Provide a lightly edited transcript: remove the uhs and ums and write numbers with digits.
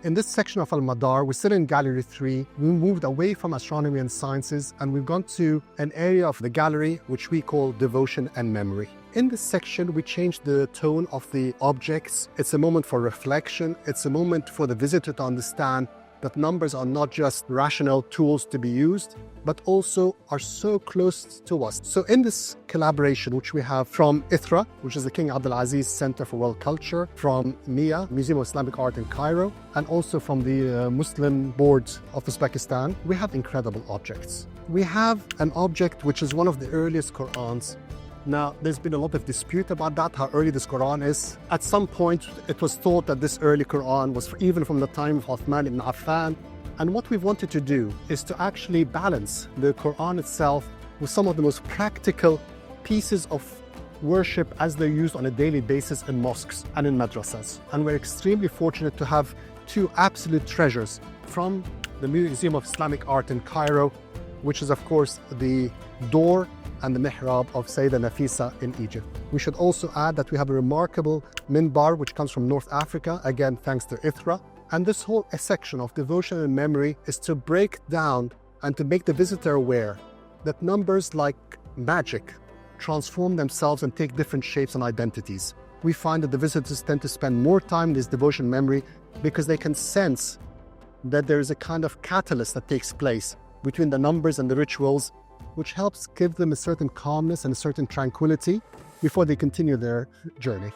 In this section of AlMadar, we're still in Gallery 3. We moved away from astronomy and sciences, and we've gone to an area of the gallery which we call devotion and memory. In this section, we changed the tone of the objects. It's a moment for reflection. It's a moment for the visitor to understand that numbers are not just rational tools to be used, but also are so close to us. So in this collaboration, which we have from ITHRA, which is the King Abdulaziz Center for World Culture, from MIA, Museum of Islamic Art in Cairo, and also from the Muslim Board of Uzbekistan, we have incredible objects. We have an object which is one of the earliest Qur'ans. Now, there's been a lot of dispute about that, how early this Quran is. At some point, it was thought that this early Quran was even from the time of Uthman ibn Affan. And what we've wanted to do is to actually balance the Quran itself with some of the most practical pieces of worship as they're used on a daily basis in mosques and in madrasas. And we're extremely fortunate to have two absolute treasures from the Museum of Islamic Art in Cairo, which is, of course, the door and the mihrab of Sayyidah Nafisa in Egypt. We should also add that we have a remarkable minbar which comes from North Africa, again thanks to ITHRA. And this whole section of devotion and memory is to break down and to make the visitor aware that numbers like magic transform themselves and take different shapes and identities. We find that the visitors tend to spend more time in this devotion memory because they can sense that there is a kind of catalyst that takes place between the numbers and the rituals, which helps give them a certain calmness and a certain tranquility before they continue their journey.